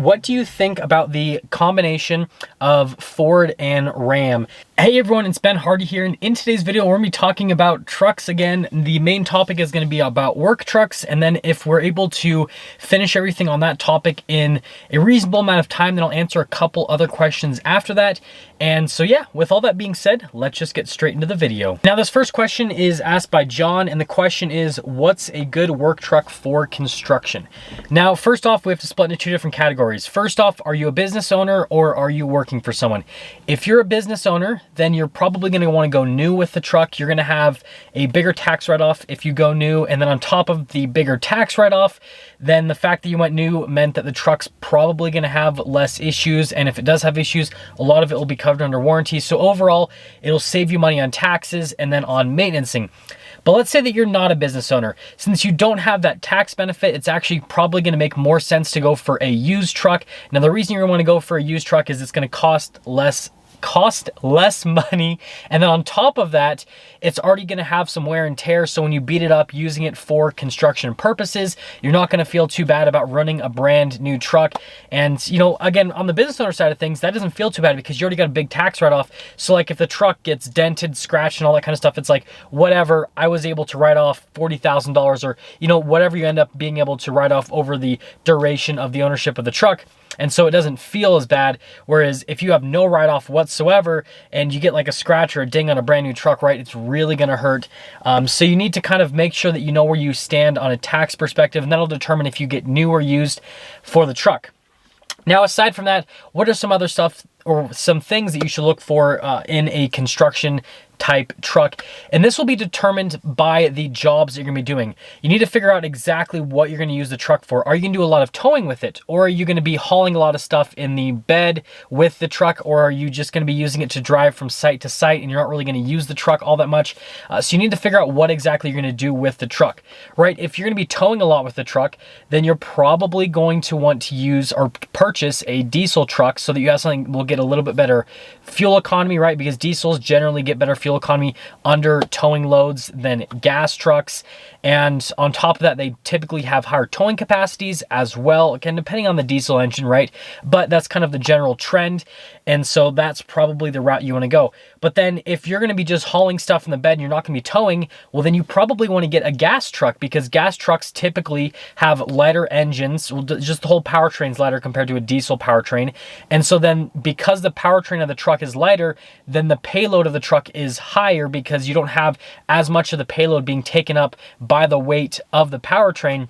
what do you think about the combination of Ford and Ram? Hey everyone, it's Ben Hardy here, and in today's video we're going to be talking about trucks again. The main topic is going to be about work trucks, and then if we're able to finish everything on that topic in a reasonable amount of time, then I'll answer a couple other questions after that. And so yeah, with all that being said, let's just get straight into the video. Now this first question is asked by John, and the question is, what's a good work truck for construction? Now first off, we have to split into two different categories. First off, are you a business owner or are you working for someone? If you're a business owner, then you're probably going to want to go new with the truck. You're going to have a bigger tax write-off if you go new, and then on top of the bigger tax write-off, then the fact that you went new meant that the truck's probably going to have less issues, and if it does have issues, a lot of it will be covered under warranty. So overall, it'll save you money on taxes and then on maintenancing. But let's say that you're not a business owner. Since you don't have that tax benefit, it's actually probably going to make more sense to go for a used truck. Now, the reason you're going to want to go for a used truck is it's going to cost less money, and then on top of that, it's already going to have some wear and tear. So when you beat it up using it for construction purposes, you're not going to feel too bad about running a brand new truck. And you know, again, on the business owner side of things, that doesn't feel too bad because you already got a big tax write-off. So like if the truck gets dented, scratched, and all that kind of stuff, it's like, whatever, I was able to write off $40,000, or you know, whatever you end up being able to write off over the duration of the ownership of the truck. And so it doesn't feel as bad. Whereas if you have no write-off whatsoever and you get like a scratch or a ding on a brand new truck, right, it's really going to hurt. So you need to kind of make sure that you know where you stand on a tax perspective, and that'll determine if you get new or used for the truck. Now, aside from that, what are some other stuff or some things that you should look for in a construction type truck? And this will be determined by the jobs that you're gonna be doing. You need to figure out exactly what you're gonna use the truck for. Are you gonna do a lot of towing with it? Or are you gonna be hauling a lot of stuff in the bed with the truck? Or are you just gonna be using it to drive from site to site and you're not really gonna use the truck all that much? So you need to figure out what exactly you're gonna do with the truck, right? If you're gonna be towing a lot with the truck, then you're probably going to want to use or purchase a diesel truck so that you have something that will get a little bit better fuel economy, right? Because diesels generally get better fuel economy under towing loads than gas trucks. And on top of that, they typically have higher towing capacities as well, again, depending on the diesel engine, right? But that's kind of the general trend. And so that's probably the route you want to go. But then if you're going to be just hauling stuff in the bed and you're not going to be towing, well, then you probably want to get a gas truck, because gas trucks typically have lighter engines. Well, just the whole powertrain's lighter compared to a diesel powertrain. And so then because the powertrain of the truck is lighter, then the payload of the truck is higher because you don't have as much of the payload being taken up by the weight of the powertrain.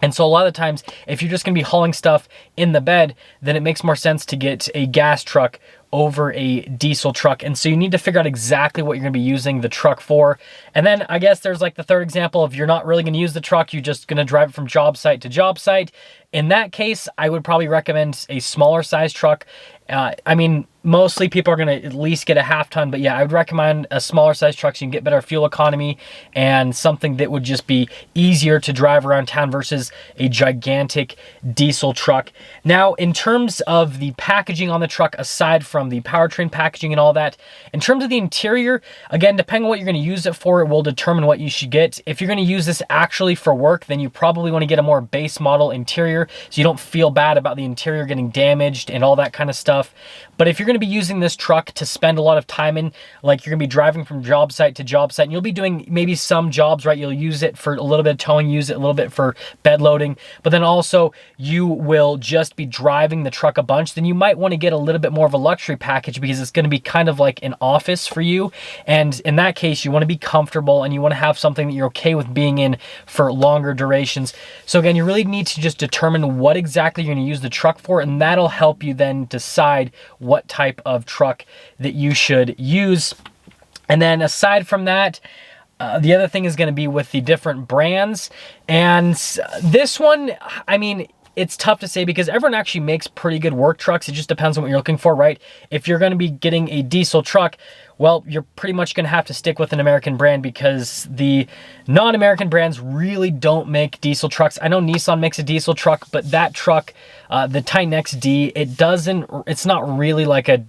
And so a lot of the times, if you're just gonna be hauling stuff in the bed, then it makes more sense to get a gas truck over a diesel truck. And so you need to figure out exactly what you're gonna be using the truck for. And then I guess there's like the third example, if you're not really gonna use the truck, you're just gonna drive it from job site to job site. In that case, I would probably recommend a smaller size truck. I mean, mostly people are gonna at least get a half ton, but yeah, I would recommend a smaller size truck so you can get better fuel economy and something that would just be easier to drive around town versus a gigantic diesel truck. Now, in terms of the packaging on the truck, aside from the powertrain packaging and all that, in terms of the interior, again, depending on what you're gonna use it for, it will determine what you should get. If you're gonna use this actually for work, then you probably wanna get a more base model interior so you don't feel bad about the interior getting damaged and all that kind of stuff. But if you're going to be using this truck to spend a lot of time in, like you're going to be driving from job site to job site, and you'll be doing maybe some jobs, right? You'll use it for a little bit of towing, use it a little bit for bed loading, but then also you will just be driving the truck a bunch, then you might want to get a little bit more of a luxury package because it's going to be kind of like an office for you. And in that case, you want to be comfortable and you want to have something that you're okay with being in for longer durations. So again, you really need to just determine what exactly you're going to use the truck for, and that'll help you then decide what type of truck that you should use. And then aside from that, the other thing is going to be with the different brands. And this one, I mean, it's tough to say because everyone actually makes pretty good work trucks. It just depends on what you're looking for, right? If you're going to be getting a diesel truck, well, you're pretty much going to have to stick with an American brand because the non-American brands really don't make diesel trucks. I know Nissan makes a diesel truck, but that truck, the Titan XD, it's not really like a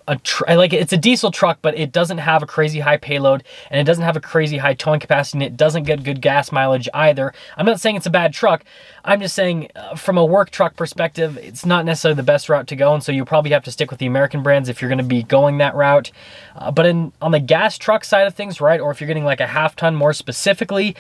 like it's a diesel truck, but it doesn't have a crazy high payload and it doesn't have a crazy high towing capacity, and it doesn't get good gas mileage either. I'm not saying it's a bad truck. I'm just saying from a work truck perspective, it's not necessarily the best route to go, and so you probably have to stick with the American brands if you're going to be going that route. But on the gas truck side of things, right, or if you're getting like a half ton more specifically,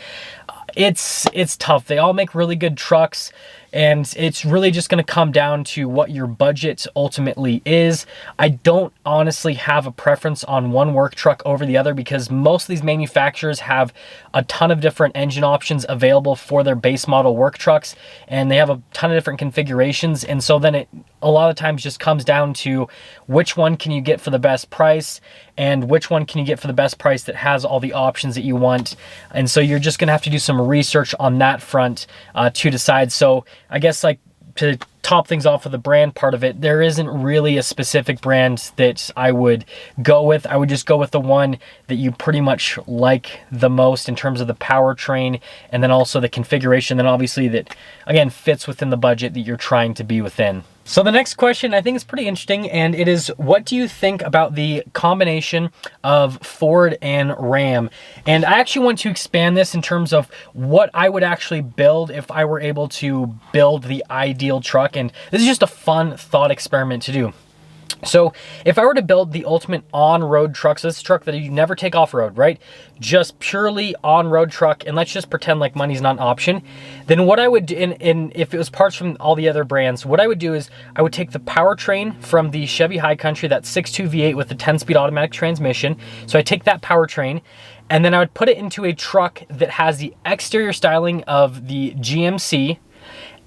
it's tough. They all make really good trucks, and it's really just going to come down to what your budget ultimately is. I don't honestly have a preference on one work truck over the other because most of these manufacturers have a ton of different engine options available for their base model work trucks, and they have a ton of different configurations. And so then it a lot of times just comes down to which one can you get for the best price, and which one can you get for the best price that has all the options that you want. And so you're just gonna have to do some research on that front to decide. So I guess like to top things off with the brand part of it, there isn't really a specific brand that I would go with. I would just go with the one that you pretty much like the most in terms of the powertrain, and then also the configuration, then obviously that, again, fits within the budget that you're trying to be within. So the next question I think is pretty interesting, and it is, what do you think about the combination of Ford and Ram? And I actually want to expand this in terms of what I would actually build if I were able to build the ideal truck. And this is just a fun thought experiment to do. So if I were to build the ultimate on-road truck, so this is a truck that you never take off-road, right? Just purely on-road truck, and let's just pretend like money's not an option, then what I would do, and if it was parts from all the other brands, what I would do is I would take the powertrain from the Chevy High Country, that 6.2 V8 with the 10-speed automatic transmission. So I take that powertrain, and then I would put it into a truck that has the exterior styling of the GMC,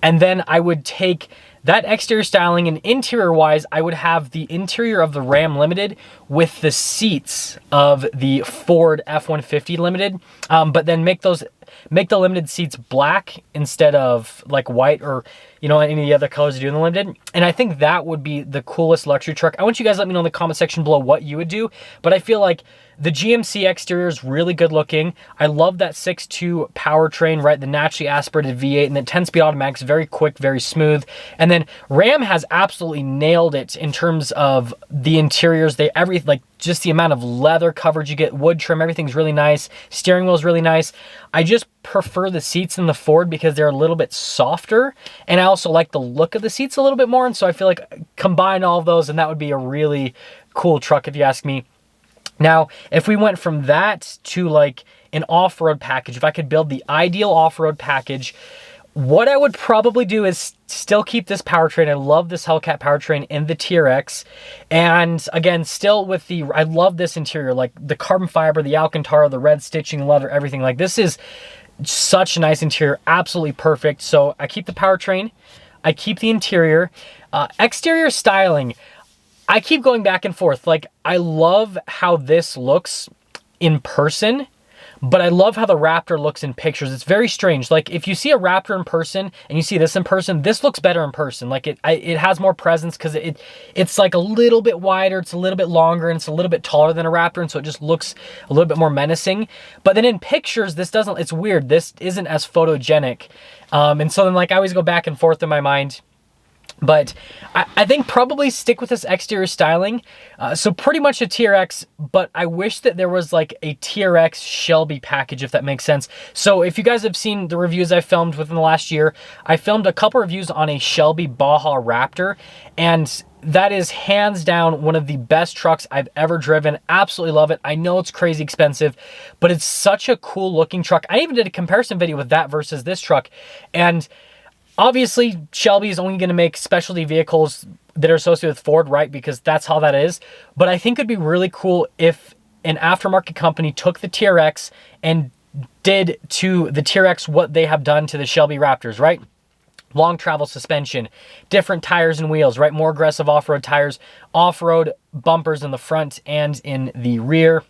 and then I would take that exterior styling, and interior wise, I would have the interior of the Ram Limited with the seats of the Ford F-150 Limited, but then make the Limited seats black instead of like white or, you know, any of the other colors you do in the Limited. And I think that would be the coolest luxury truck. I want you guys to let me know in the comment section below what you would do, but I feel like the GMC exterior is really good looking. I love that 6.2 powertrain, right? The naturally aspirated V8 and the 10-speed automatic is very quick, very smooth. And then Ram has absolutely nailed it in terms of the interiors. Like just the amount of leather coverage you get, wood trim, everything's really nice. Steering wheel is really nice. I just prefer the seats in the Ford because they're a little bit softer, and I also like the look of the seats a little bit more. And so I feel like combine all of those, and that would be a really cool truck if you ask me. Now, if we went from that to like an off-road package, if I could build the ideal off-road package, what I would probably do is still keep this powertrain. I love this Hellcat powertrain in the TRX. And again, still with I love this interior, like the carbon fiber, the Alcantara, the red stitching, leather, everything. Like this is such a nice interior, absolutely perfect. So I keep the powertrain, I keep the interior. Exterior styling, I keep going back and forth. Like, I love how this looks in person, but I love how the Raptor looks in pictures. It's very strange. Like, if you see a Raptor in person and you see this in person, this looks better in person. Like, it has more presence because it's like a little bit wider, it's a little bit longer, and it's a little bit taller than a Raptor, and so it just looks a little bit more menacing. But then in pictures, it's weird. This isn't as photogenic. And so then, like, I always go back and forth in my mind. But I think probably stick with this exterior styling. So pretty much a TRX, but I wish that there was like a TRX Shelby package, if that makes sense. So if you guys have seen the reviews I filmed within the last year, I filmed a couple reviews on a Shelby Baja Raptor, and that is hands down one of the best trucks I've ever driven. Absolutely love it. I know it's crazy expensive, but it's such a cool looking truck. I even did a comparison video with that versus this truck, and obviously, Shelby is only going to make specialty vehicles that are associated with Ford, right? Because that's how that is. But I think it'd be really cool if an aftermarket company took the TRX and did to the TRX what they have done to the Shelby Raptors, right? Long travel suspension, different tires and wheels, right? More aggressive off-road tires, off-road bumpers in the front and in the rear,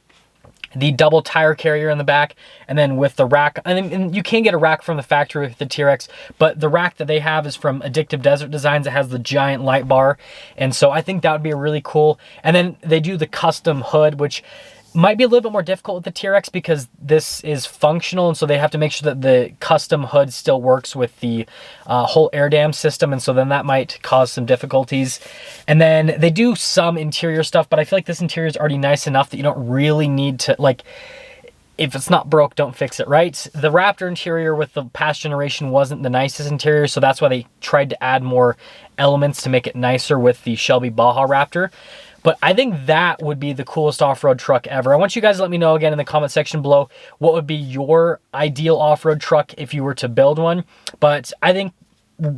the double tire carrier in the back, and then with the rack, and you can get a rack from the factory with the TRX, but the rack that they have is from Addictive Desert Designs. It has the giant light bar, and so I think that would be really cool. And then they do the custom hood, which Might be a little bit more difficult with the TRX because this is functional, and so they have to make sure that the custom hood still works with the whole air dam system, and so then that might cause some difficulties. And then they do some interior stuff, but I feel like this interior is already nice enough that you don't really need to, like, if it's not broke, don't fix it, right? The Raptor interior with the past generation wasn't the nicest interior, so that's why they tried to add more elements to make it nicer with the Shelby Baja Raptor. But I think that would be the coolest off-road truck ever. I want you guys to let me know again in the comment section below what would be your ideal off-road truck if you were to build one. But I think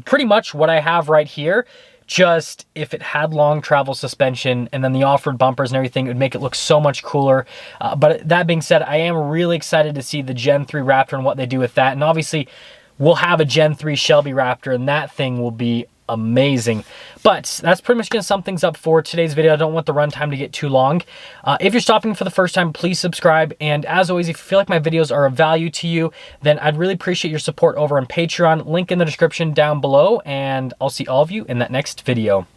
pretty much what I have right here, just if it had long travel suspension and then the off-road bumpers and everything, it would make it look so much cooler. But that being said, I am really excited to see the Gen 3 Raptor and what they do with that. And obviously, we'll have a Gen 3 Shelby Raptor, and that thing will be amazing. But that's pretty much going to sum things up for today's video. I don't want the runtime to get too long. If you're stopping for the first time, please subscribe. And as always, if you feel like my videos are of value to you, then I'd really appreciate your support over on Patreon. Link in the description down below, and I'll see all of you in that next video.